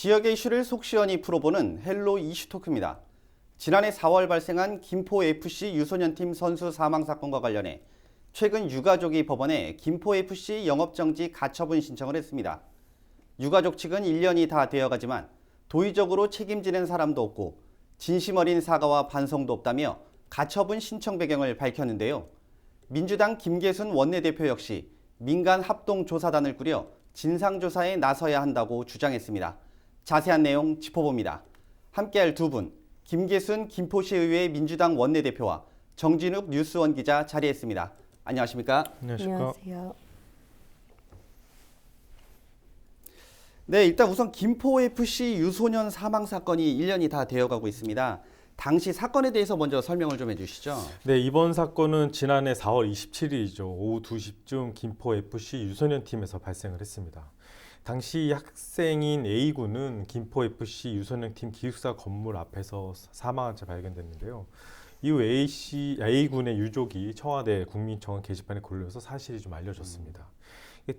지역의 이슈를 속 시원히 풀어보는 헬로 이슈 토크입니다. 지난해 4월 발생한 김포FC 유소년팀 선수 사망 사건과 관련해 최근 유가족이 법원에 김포FC 영업정지 가처분 신청을 했습니다. 유가족 측은 1년이 다 되어가지만 도의적으로 책임지는 사람도 없고 진심 어린 사과와 반성도 없다며 가처분 신청 배경을 밝혔는데요. 민주당 김계순 원내대표 역시 민간 합동조사단을 꾸려 진상조사에 나서야 한다고 주장했습니다. 자세한 내용 짚어봅니다. 함께할 두 분, 김계순 김포시의회 민주당 원내대표와 정진욱 뉴스원 기자 자리했습니다. 안녕하십니까? 안녕하세요. 네, 일단 우선 김포FC 유소년 사망 사건이 1년이 다 되어가고 있습니다. 당시 사건에 대해서 먼저 설명을 좀 해주시죠. 네, 이번 사건은 지난해 4월 27일이죠. 오후 2시쯤 김포FC 유소년팀에서 발생을 했습니다. 당시 학생인 A군은 김포FC 유소년팀 기숙사 건물 앞에서 사망한 채 발견됐는데요. 이후 A군의 유족이 청와대 국민청원 게시판에 걸려서 사실이 좀 알려졌습니다.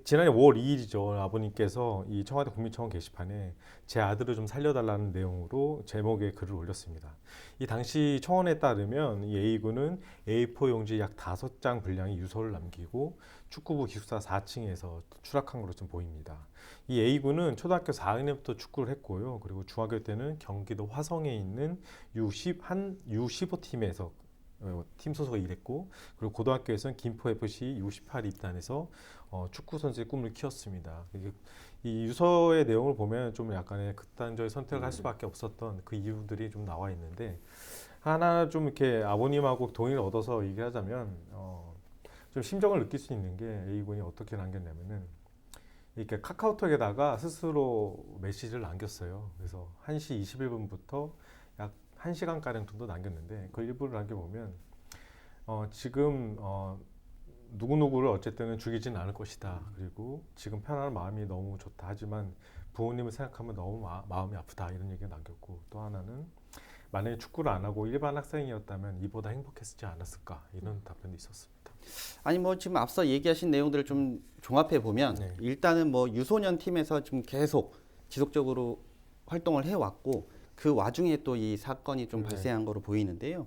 지난해 5월 2일이죠. 아버님께서 이 청와대 국민청원 게시판에 제 아들을 좀 살려달라는 내용으로 제목의 글을 올렸습니다. 이 당시 청원에 따르면 이 A군은 A4 용지 약 5장 분량의 유서를 남기고 축구부 기숙사 4층에서 추락한 것으로 좀 보입니다. 이 A군은 초등학교 4학년부터 축구를 했고요. 그리고 중학교 때는 경기도 화성에 있는 U15팀에서 팀 소속에 일했고, 그리고 고등학교에서는 김포FC U18에 입단해서 축구 선수의 꿈을 키웠습니다. 이 유서의 내용을 보면 좀 약간의 극단적인 선택을 할 수밖에 없었던 그 이유들이 좀 나와 있는데, 하나 좀 이렇게 아버님하고 동의를 얻어서 얘기하자면 좀 심정을 느낄 수 있는 게 A군이 어떻게 남겼냐면은 이렇게 카카오톡에다가 스스로 메시지를 남겼어요. 그래서 1시 21분부터 약 1시간가량 정도 남겼는데 그 일부를 남겨보면 지금 누구누구를 어쨌든 죽이지는 않을 것이다. 그리고 지금 편안한 마음이 너무 좋다. 하지만 부모님을 생각하면 너무 마음이 아프다. 이런 얘기가 남겼고, 또 하나는 만약에 축구를 안 하고 일반 학생이었다면 이보다 행복했지 않았을까. 이런 답변도 있었습니다. 아니 뭐 지금 앞서 얘기하신 내용들을 좀 종합해 보면 네. 일단은 뭐 유소년 팀에서 좀 계속 지속적으로 활동을 해왔고 그 와중에 또 이 사건이 좀 네. 발생한 거로 보이는데요.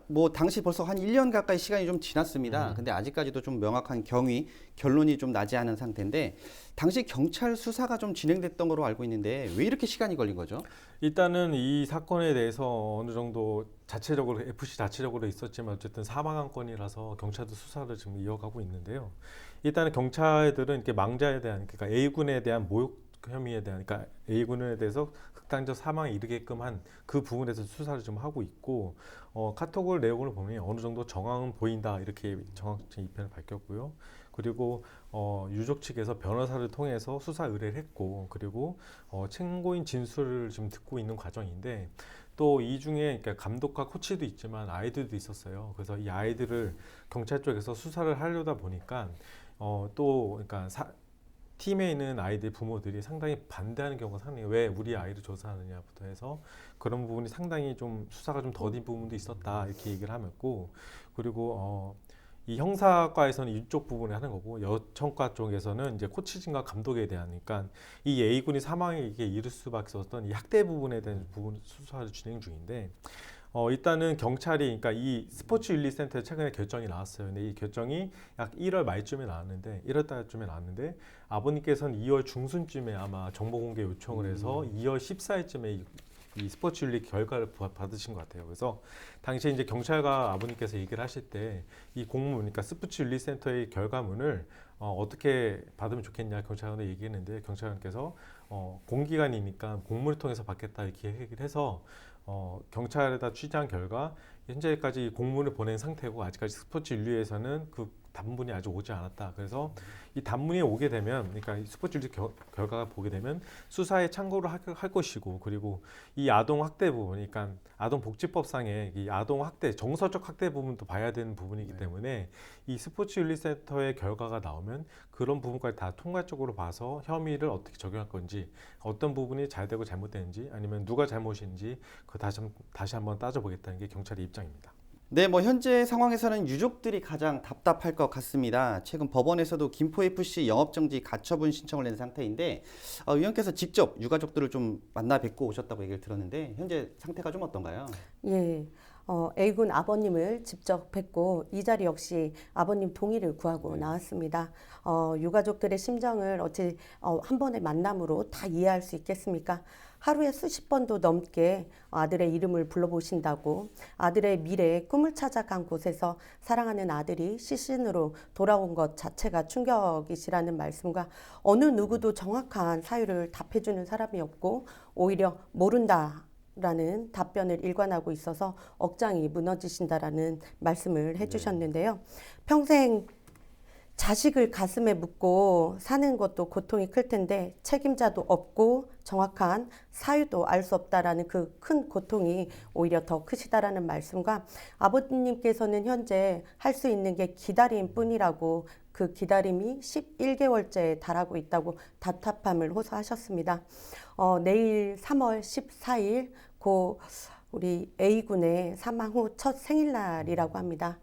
뭐 당시 벌써 한 1년 가까이 시간이 좀 지났습니다. 근데 아직까지도 좀 명확한 결론이 좀 나지 않은 상태인데 당시 경찰 수사가 좀 진행됐던 거로 알고 있는데 왜 이렇게 시간이 걸린 거죠? 일단은 이 사건에 대해서 어느 정도 자체적으로 FC 자체적으로 있었지만 어쨌든 사망한 건이라서 경찰도 수사를 지금 이어가고 있는데요. 일단은 경찰들은 이렇게 망자에 대한, 그러니까 A군에 대한 모욕 혐의에 대한, 그러니까 A군에 대해서 극단적 사망에 이르게끔 한 그 부분에 대해서 수사를 좀 하고 있고, 카톡을 내용을 보면 어느 정도 정황은 보인다, 이렇게 정확히 입장을 밝혔고요. 그리고 유족 측에서 변호사를 통해서 수사 의뢰를 했고, 그리고 챙고인 진술을 지금 듣고 있는 과정인데, 또 이 중에 그러니까 감독과 코치도 있지만 아이들도 있었어요. 그래서 이 아이들을 경찰 쪽에서 수사를 하려다 보니까 또 그러니까 팀에 있는 아이들 부모들이 상당히 반대하는 경우가 상당히, 왜 우리 아이를 조사하느냐부터 해서 그런 부분이 상당히 좀 수사가 좀 더딘 부분도 있었다, 이렇게 얘기를 하고, 그리고 이 형사과에서는 이쪽 부분에 하는 거고, 여청과 쪽에서는 이제 코치진과 감독에 대한, 그러니까 이 A군이 사망에 이를 수밖에 없었던 이 학대 부분에 대한 부분 수사를 진행 중인데, 일단은 경찰이, 그러니까 이 스포츠윤리센터에 최근에 결정이 나왔어요. 근데 이 결정이 약 1월 말쯤에 나왔는데, 1월 달쯤에 나왔는데, 아버님께서는 2월 중순쯤에 아마 정보 공개 요청을 해서 2월 14일쯤에 이 스포츠윤리 결과를 받으신 것 같아요. 그래서 당시에 이제 경찰과 아버님께서 얘기를 하실 때 이 공문, 그러니까 스포츠윤리센터의 결과문을 어떻게 받으면 좋겠냐 경찰관에 얘기했는데, 경찰관께서 공기관이니까 공문을 통해서 받겠다, 이렇게 얘기를 해서 경찰에다 취재한 결과 현재까지 공문을 보낸 상태고, 아직까지 스포츠윤리에서는 그 단문이 아직 오지 않았다. 그래서 이 단문이 오게 되면, 그러니까 이 스포츠윤리 결과가 보게 되면 수사에 참고를 할 것이고, 그리고 이 아동 학대 부분, 그러니까 아동복지법상의 이 아동 학대, 정서적 학대 부분도 봐야 되는 부분이기 때문에 이 스포츠윤리센터의 결과가 나오면 그런 부분까지 다 통괄적으로 봐서 혐의를 어떻게 적용할 건지, 어떤 부분이 잘 되고 잘못되는지, 아니면 누가 잘못인지 그 다시 한번 따져보겠다는 게 경찰의 입장입니다. 네, 뭐 현재 상황에서는 유족들이 가장 답답할 것 같습니다. 최근 법원에서도 김포FC 영업정지 가처분 신청을 낸 상태인데 위원께서 직접 유가족들을 좀 만나 뵙고 오셨다고 얘기를 들었는데 현재 상태가 좀 어떤가요? 예, A군 아버님을 직접 뵙고 이 자리 역시 아버님 동의를 구하고 나왔습니다. 유가족들의 심정을 어찌 한 번의 만남으로 다 이해할 수 있겠습니까? 하루에 수십 번도 넘게 아들의 이름을 불러보신다고 아들의 미래에 꿈을 찾아간 곳에서 사랑하는 아들이 시신으로 돌아온 것 자체가 충격이시라는 말씀과 어느 누구도 정확한 사유를 답해주는 사람이 없고 오히려 모른다. 라는 답변을 일관하고 있어서 억장이 무너지신다라는 말씀을 해주셨는데요. 평생 자식을 가슴에 묻고 사는 것도 고통이 클 텐데 책임자도 없고 정확한 사유도 알 수 없다라는 그 큰 고통이 오히려 더 크시다라는 말씀과 아버님께서는 현재 할 수 있는 게 기다림 뿐이라고 그 기다림이 11개월째에 달하고 있다고 답답함을 호소하셨습니다. 내일 3월 14일 고 우리 A군의 사망 후 첫 생일날이라고 합니다.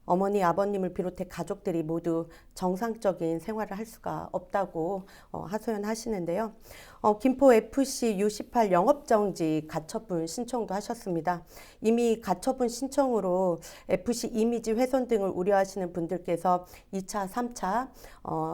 어머니, 아버님을 비롯해 가족들이 모두 정상적인 생활을 할 수가 없다고 하소연하시는데요. 김포FC U18 영업정지 가처분 신청도 하셨습니다. 이미 가처분 신청으로 FC 이미지 훼손 등을 우려하시는 분들께서 2차, 3차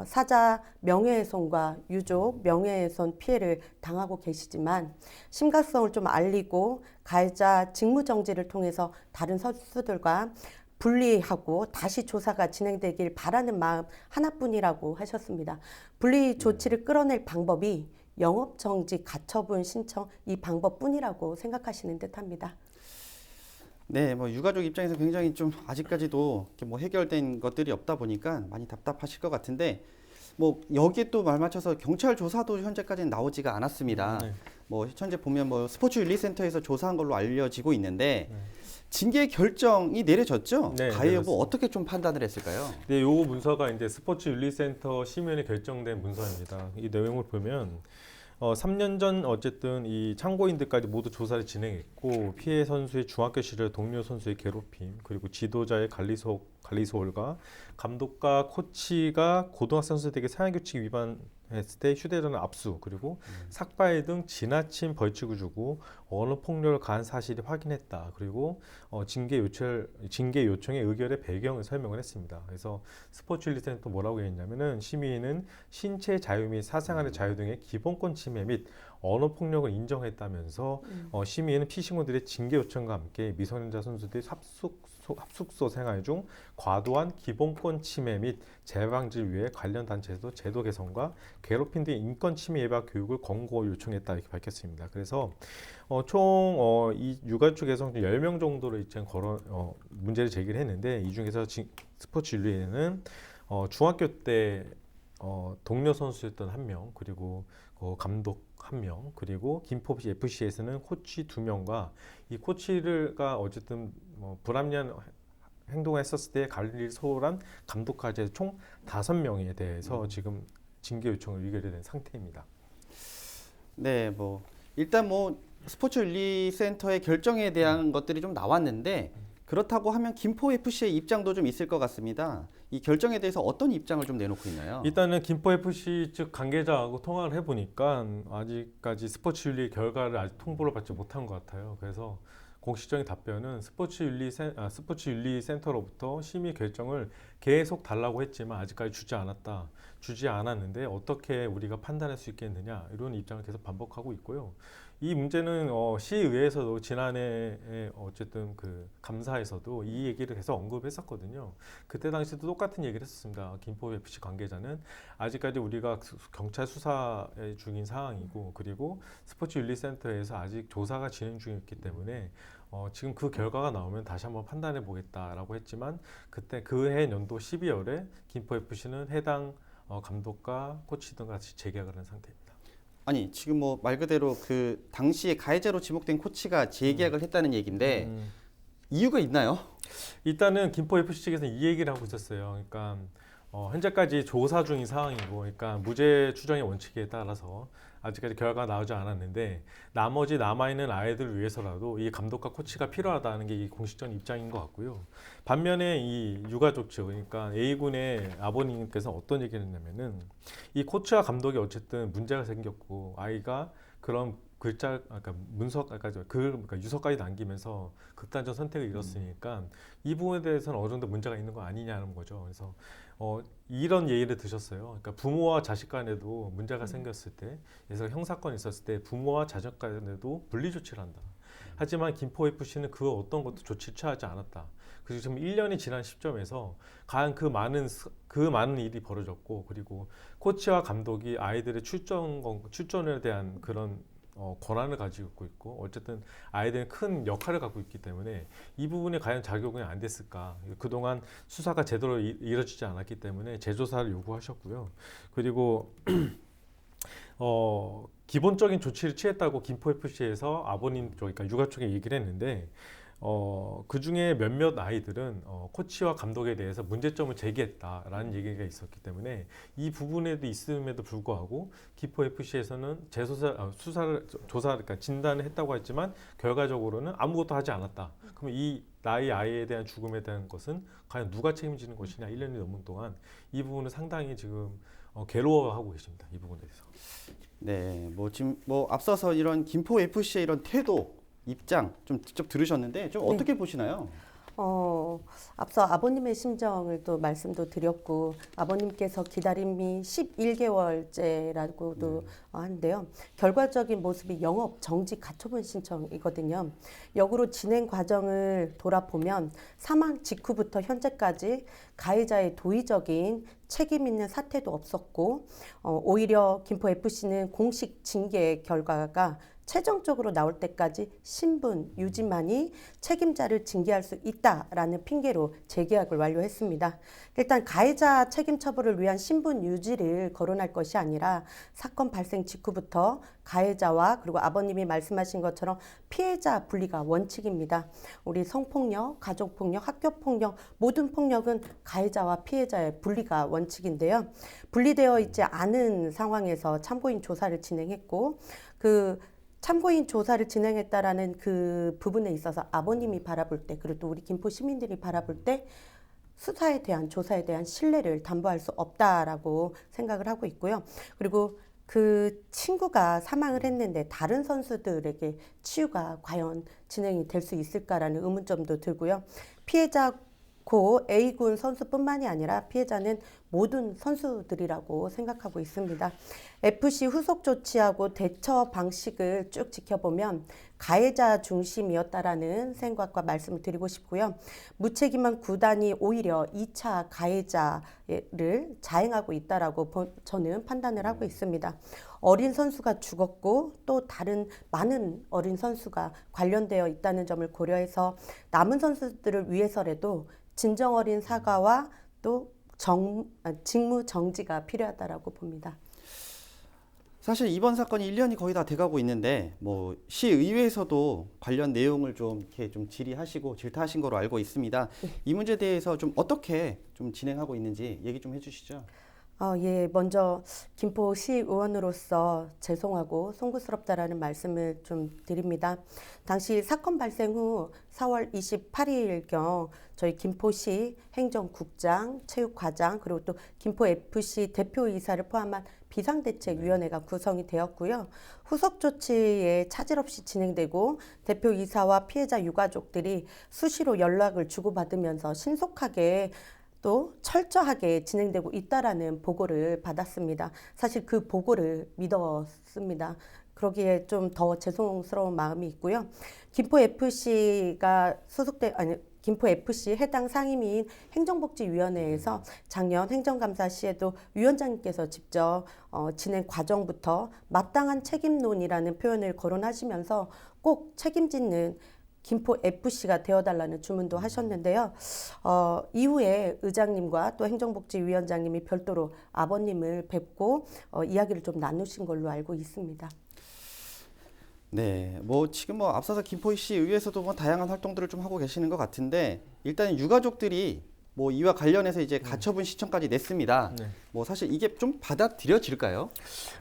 사자 명예훼손과 유족 명예훼손 피해를 당하고 계시지만 심각성을 좀 알리고 가해자 직무정지를 통해서 다른 선수들과 분리하고 다시 조사가 진행되길 바라는 마음 하나뿐이라고 하셨습니다. 분리 조치를 끌어낼 방법이 영업정지 가처분 신청 이 방법뿐이라고 생각하시는 듯합니다. 네, 뭐 유가족 입장에서 굉장히 좀 아직까지도 이렇게 뭐 해결된 것들이 없다 보니까 많이 답답하실 것 같은데 뭐 여기에 또 말맞춰서 경찰 조사도 현재까지는 나오지가 않았습니다. 네. 뭐 현재 보면 뭐 스포츠윤리센터에서 조사한 걸로 알려지고 있는데 네. 징계 결정이 내려졌죠? 네, 가해 여부 내렸습니다. 어떻게 좀 판단을 했을까요? 네, 요 문서가 이제 스포츠윤리센터 심의원에 결정된 문서입니다. 이 내용을 보면 3년 전 어쨌든 이 참고인들까지 모두 조사를 진행했고 피해 선수의 중학교 시절 동료 선수의 괴롭힘 그리고 지도자의 관리소홀과 감독과 코치가 고등학생 선수들에게 사회규칙 위반했을 때 휴대전화 압수 그리고 삭발 등 지나친 벌칙을 주고 언어 폭력을 가한 사실이 확인했다. 그리고 징계 요청의 의결의 배경을 설명을 했습니다. 그래서 스포츠윤리센터 뭐라고 했냐면은 심의는 신체 자유 및 사생활의 자유 등의 기본권 침해 및 언어 폭력을 인정했다면서 심의는 피신군들의 징계 요청과 함께 미성년자 선수들의 합숙소 생활 중 과도한 기본권 침해 및 재발 방지를 위해 관련 단체에서도 제도 개선과 괴롭힘 등 인권 침해 예방 교육을 권고 요청했다 이렇게 밝혔습니다. 그래서 총 이 유가족에서 10명 정도를 이제 문제를 제기를 했는데 이 중에서 스포츠 윤리에는 중학교 때 동료 선수였던 1명 그리고 감독 1명 그리고 김포 FC에서는 코치 2명과 이 코치가 어쨌든 불합리한 행동을 했었을 때 관리를 소홀한 감독까지 해서 총 5명에 대해서 지금 징계 요청을 의결된 상태입니다. 네, 뭐 일단 뭐 스포츠윤리센터의 결정에 대한 것들이 좀 나왔는데 그렇다고 하면 김포FC의 입장도 좀 있을 것 같습니다. 이 결정에 대해서 어떤 입장을 좀 내놓고 있나요? 일단은 김포 FC 측 관계자하고 통화를 해보니까 아직까지 스포츠윤리 결과를 아직 통보를 받지 못한 것 같아요. 그래서 공식적인 답변은 스포츠윤리센터로부터 심의 결정을 계속 달라고 했지만 아직까지 주지 않았는데 어떻게 우리가 판단할 수 있겠느냐 이런 입장을 계속 반복하고 있고요. 이 문제는 시의회에서도 지난해 어쨌든 그 감사에서도 이 얘기를 계속 언급했었거든요. 그때 당시도 똑같은 얘기를 했었습니다. 김포 FC 관계자는 아직까지 우리가 경찰 수사 중인 상황이고 그리고 스포츠윤리센터에서 아직 조사가 진행 중이었기 때문에 지금 그 결과가 나오면 다시 한번 판단해 보겠다라고 했지만 그때 그해 연도 12월에 김포 FC는 해당 감독과 코치 등 같이 재계약을 한 상태입니다. 아니 지금 뭐 말 그대로 그 당시에 가해자로 지목된 코치가 재계약을 했다는 얘기인데 이유가 있나요? 일단은 김포 FC 측에서는 이 얘기를 하고 있었어요. 그러니까 현재까지 조사 중인 상황이고, 그러니까 무죄 추정의 원칙에 따라서 아직까지 결과가 나오지 않았는데 나머지 남아있는 아이들을 위해서라도 이 감독과 코치가 필요하다는 게 이 공식적인 입장인 것 같고요. 반면에 이 유가족 측, 그러니까 A군의 아버님께서 어떤 얘기를 했냐면은 이 코치와 감독이 어쨌든 문제가 생겼고 아이가 그런 글자, 그러니까 그러니까 유서까지 남기면서 극단적 선택을 이뤘으니까 이 부분에 대해서는 어느 정도 문제가 있는 거 아니냐는 거죠. 그래서 이런 예의를 드셨어요. 그러니까 부모와 자식 간에도 문제가 생겼을 때, 그래서 형사건이 있었을 때 부모와 자식 간에도 분리 조치를 한다. 하지만 김포 FC는 그 어떤 것도 조치를 취하지 않았다. 그리고 지금 1년이 지난 시점에서 과연 그 많은 일이 벌어졌고, 그리고 코치와 감독이 아이들의 출전에 대한 그런 권한을 가지고 있고, 어쨌든 아이들은 큰 역할을 갖고 있기 때문에 이 부분에 과연 작용이 안 됐을까. 그동안 수사가 제대로 이루어지지 않았기 때문에 재조사를 요구하셨고요. 그리고 기본적인 조치를 취했다고 김포FC에서 아버님 쪽, 그러니까 육아 쪽에 얘기를 했는데, 그 중에 몇몇 아이들은 코치와 감독에 대해서 문제점을 제기했다라는 얘기가 있었기 때문에 이 부분에도 있음에도 불구하고 김포FC에서는 그러니까 진단을 했다고 했지만 결과적으로는 아무것도 하지 않았다. 그러면 이 나의 아이에 대한 죽음에 대한 것은 과연 누가 책임지는 것이냐, 1년이 넘은 동안 이 부분은 상당히 지금 괴로워하고 계십니다. 이 부분에 대해서. 네, 지금 앞서서 이런 김포 FC의 이런 태도, 입장 좀 직접 들으셨는데 좀 어떻게 보시나요? 앞서 아버님의 심정을 또 말씀도 드렸고, 아버님께서 기다림이 11개월째라고도 하는데요. 결과적인 모습이 영업 정지 가처분 신청이거든요. 역으로 진행 과정을 돌아보면 사망 직후부터 현재까지 가해자의 도의적인 책임 있는 사태도 없었고, 오히려 김포 FC는 공식 징계 결과가 최종적으로 나올 때까지 신분 유지만이 책임자를 징계할 수 있다라는 핑계로 재계약을 완료했습니다. 일단 가해자 책임 처벌을 위한 신분 유지를 거론할 것이 아니라 사건 발생 직후부터 가해자와 그리고 아버님이 말씀하신 것처럼 피해자 분리가 원칙입니다. 우리 성폭력, 가족폭력, 학교폭력 모든 폭력은 가해자와 피해자의 분리가 원칙인데요. 분리되어 있지 않은 상황에서 참고인 조사를 진행했고, 참고인 조사를 진행했다라는 그 부분에 있어서 아버님이 바라볼 때, 그리고 또 우리 김포 시민들이 바라볼 때 수사에 대한, 조사에 대한 신뢰를 담보할 수 없다라고 생각을 하고 있고요. 그리고 그 친구가 사망을 했는데 다른 선수들에게 치유가 과연 진행이 될 수 있을까라는 의문점도 들고요. 피해자고 A군 선수뿐만이 아니라 피해자는 모든 선수들이라고 생각하고 있습니다. FC 후속 조치하고 대처 방식을 쭉 지켜보면 가해자 중심이었다라는 생각과 말씀을 드리고 싶고요. 무책임한 구단이 오히려 2차 가해자를 자행하고 있다라고 저는 판단을 하고 있습니다. 어린 선수가 죽었고 또 다른 많은 어린 선수가 관련되어 있다는 점을 고려해서 남은 선수들을 위해서라도 진정 어린 사과와 또 직무 정지가 필요하다라고 봅니다. 사실 이번 사건이 1년이 거의 다 돼가고 있는데 시의회에서도 관련 내용을 좀 이렇게 좀 질의하시고 질타하신 거로 알고 있습니다. 이 문제에 대해서 좀 어떻게 좀 진행하고 있는지 얘기 좀 해주시죠. 예, 먼저 김포시 의원으로서 죄송하고 송구스럽다라는 말씀을 좀 드립니다. 당시 사건 발생 후 4월 28일경 저희 김포시 행정국장, 체육과장, 그리고 또 김포FC 대표이사를 포함한 비상대책위원회가 구성이 되었고요. 후속 조치에 차질 없이 진행되고 대표이사와 피해자 유가족들이 수시로 연락을 주고받으면서 신속하게 또 철저하게 진행되고 있다라는 보고를 받았습니다. 사실 그 보고를 믿었습니다. 그러기에 좀 더 죄송스러운 마음이 있고요. 김포FC 해당 상임위인 행정복지위원회에서 작년 행정감사 시에도 위원장님께서 직접 진행 과정부터 마땅한 책임론이라는 표현을 거론하시면서 꼭 책임짓는 김포FC가 되어달라는 주문도 하셨는데요. 이후에 의장님과 또 행정복지위원장님이 별도로 아버님을 뵙고 이야기를 좀 나누신 걸로 알고 있습니다. 네, 지금 앞서서 김포시 의회에서도 다양한 활동들을 좀 하고 계시는 것 같은데 일단 유가족들이 뭐 이와 관련해서 이제 가처분 신청까지 냈습니다. 네. 뭐 사실 이게 좀 받아들여질까요?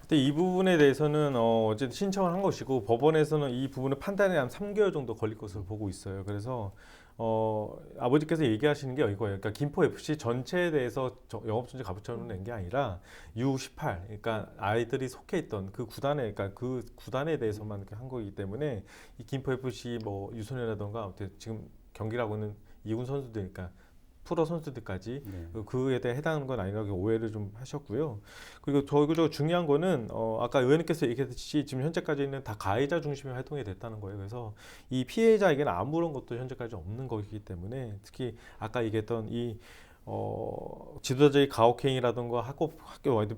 근데 이 부분에 대해서는 어쨌든 신청을 한 것이고 법원에서는 이 부분을 판단에 한 3개월 정도 걸릴 것으로 보고 있어요. 그래서 아버지께서 얘기하시는 게 이거예요. 그러니까 김포 FC 전체에 대해서 영업정지 가부처분을 낸 게 아니라 U18, 그러니까 아이들이 속해 있던 그 구단에, 그러니까 그 구단에 대해서만 이렇게 한 거기 때문에 이 김포 FC 뭐 유소년이라던가 지금 경기를 하고 있는 이군 선수들, 그러니까 프로 선수들까지 네. 그에 대해 해당하는 건 아니라고 오해를 좀 하셨고요. 그리고 더 중요한 거는 아까 의원님께서 얘기했듯이 지금 현재까지는 다 가해자 중심의 활동이 됐다는 거예요. 그래서 이 피해자에게는 아무런 것도 현재까지 없는 것이기 때문에 특히 아까 얘기했던 이 지도자의 가혹행위라든가 학교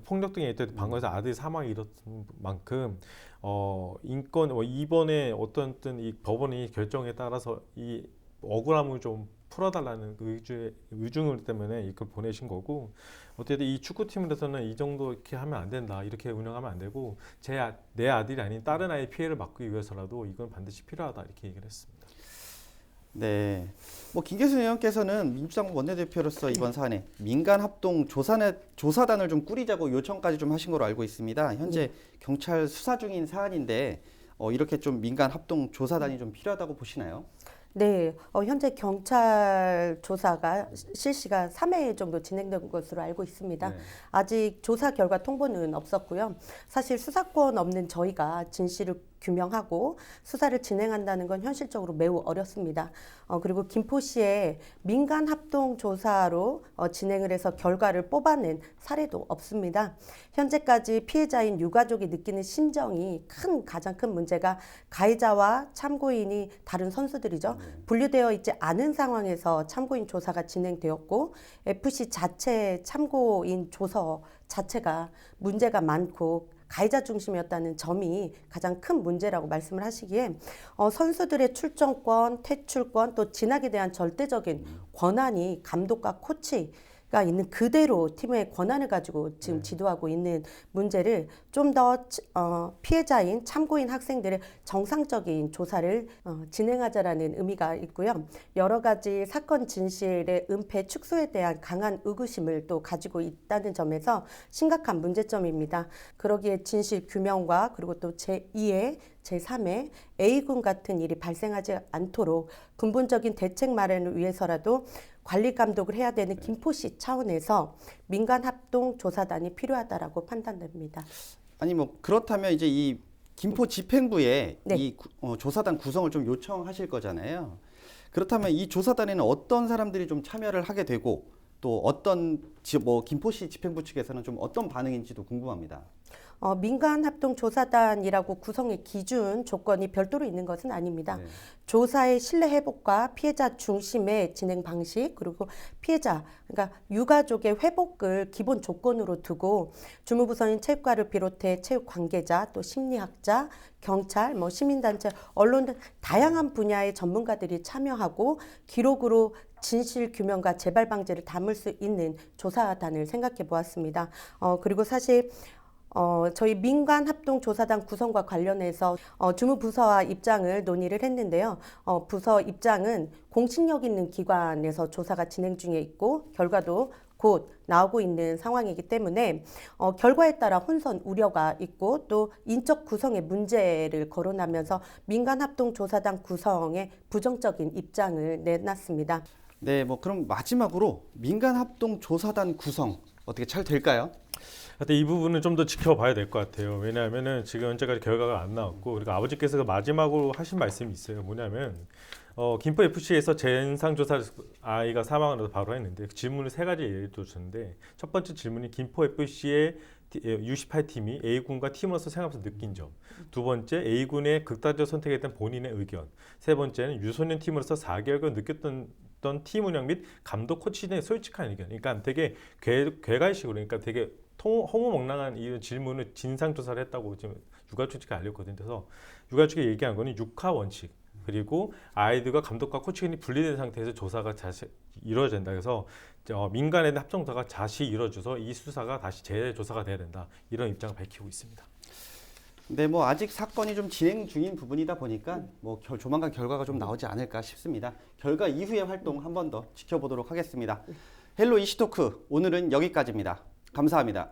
폭력 등에 있던 방과에서 아들이 사망이 일었던 만큼 인권 이번에 어떤 이 법원이 결정에 따라서 이 억울함을 좀 풀어달라는 의중을 때문에 이걸 보내신 거고 어쨌든 이 축구팀으로서는 이 정도 이렇게 하면 안 된다 이렇게 운영하면 안 되고 내 아들이 아닌 다른 아이의 피해를 막기 위해서라도 이건 반드시 필요하다 이렇게 얘기를 했습니다. 네. 뭐 김계순 의원께서는 민주당 원내대표로서 이번 사안에 민간 합동 조사단을 좀 꾸리자고 요청까지 좀 하신 걸로 알고 있습니다. 현재 경찰 수사 중인 사안인데 이렇게 좀 민간 합동 조사단이 좀 필요하다고 보시나요? 네, 현재 경찰 조사가 실시가 3회 정도 진행된 것으로 알고 있습니다. 네. 아직 조사 결과 통보는 없었고요. 사실 수사권 없는 저희가 진실을 규명하고 수사를 진행한다는 건 현실적으로 매우 어렵습니다. 그리고 김포시에 민간 합동 조사로 진행을 해서 결과를 뽑아낸 사례도 없습니다. 현재까지 피해자인 유가족이 느끼는 심정이 가장 큰 문제가 가해자와 참고인이 다른 선수들이죠. 분류되어 있지 않은 상황에서 참고인 조사가 진행되었고 FC 자체 참고인 조서 자체가 문제가 많고 가해자 중심이었다는 점이 가장 큰 문제라고 말씀을 하시기에 선수들의 출전권, 퇴출권 또 진학에 대한 절대적인 권한이 감독과 코치가 있는 그대로 팀의 권한을 가지고 지금 지도하고 있는 문제를 좀 더 피해자인 참고인 학생들의 정상적인 조사를 진행하자라는 의미가 있고요. 여러 가지 사건 진실의 은폐 축소에 대한 강한 의구심을 또 가지고 있다는 점에서 심각한 문제점입니다. 그러기에 진실 규명과 그리고 또 제2의 제3의 A군 같은 일이 발생하지 않도록 근본적인 대책 마련을 위해서라도 관리 감독을 해야 되는 김포시 차원에서 민간 합동 조사단이 필요하다라고 판단됩니다. 아니 뭐 그렇다면 이제 이 김포 집행부에 네. 이 조사단 구성을 좀 요청하실 거잖아요. 그렇다면 이 조사단에는 어떤 사람들이 좀 참여를 하게 되고 또 어떤 김포시 집행부 측에서는 좀 어떤 반응인지도 궁금합니다. 민간 합동 조사단이라고 구성의 기준 조건이 별도로 있는 것은 아닙니다. 네. 조사의 신뢰 회복과 피해자 중심의 진행 방식 그리고 피해자 그러니까 유가족의 회복을 기본 조건으로 두고 주무부서인 체육과를 비롯해 체육 관계자 또 심리학자 경찰 시민단체 언론 등 다양한 분야의 전문가들이 참여하고 기록으로 진실 규명과 재발 방지를 담을 수 있는 조사단을 생각해 보았습니다. 그리고 사실 저희 민간 합동 조사단 구성과 관련해서 주무부서와 입장을 논의를 했는데요. 부서 입장은 공신력 있는 기관에서 조사가 진행 중에 있고 결과도 곧 나오고 있는 상황이기 때문에 결과에 따라 혼선 우려가 있고 또 인적 구성의 문제를 거론하면서 민간 합동 조사단 구성에 부정적인 입장을 내놨습니다. 네, 뭐 그럼 마지막으로 민간 합동 조사단 구성 어떻게 잘 될까요? 근데 이 부분은 좀 더 지켜봐야 될 것 같아요. 왜냐하면은 지금 현재까지 결과가 안 나왔고 그리고 아버지께서 마지막으로 하신 말씀이 있어요. 뭐냐면 김포 FC에서 재현상 조사를 아이가 사망을 바로 했는데 그 질문을 3가지 예를 들어주셨는데 첫 번째 질문이 김포 FC의 U18 팀이 A군과 팀으로서 생각하면서 느낀 점. 두 번째 A군의 극단적 선택에 대한 본인의 의견. 세 번째는 유소년 팀으로서 4개월간 느꼈던 팀 운영 및 감독 코치진의 솔직한 의견. 그러니까 되게 괴갈식으로 그러니까 되게 허무맹랑한 이 질문을 진상조사를 했다고 지금 유가족 측이 알렸거든요. 그래서 유가족이 얘기한 거는 6하 원칙 그리고 아이들과 감독과 코치진이 분리된 상태에서 조사가 다시 이루어져야 된다. 그래서 민간의 합동조사가 다시 이루어져서 이 수사가 다시 재조사가 돼야 된다. 이런 입장을 밝히고 있습니다. 네, 뭐 아직 사건이 좀 진행 중인 부분이다 보니까 뭐 조만간 결과가 좀 나오지 않을까 싶습니다. 결과 이후의 활동 한 번 더 지켜보도록 하겠습니다. 헬로 이슈토크 오늘은 여기까지입니다. 감사합니다.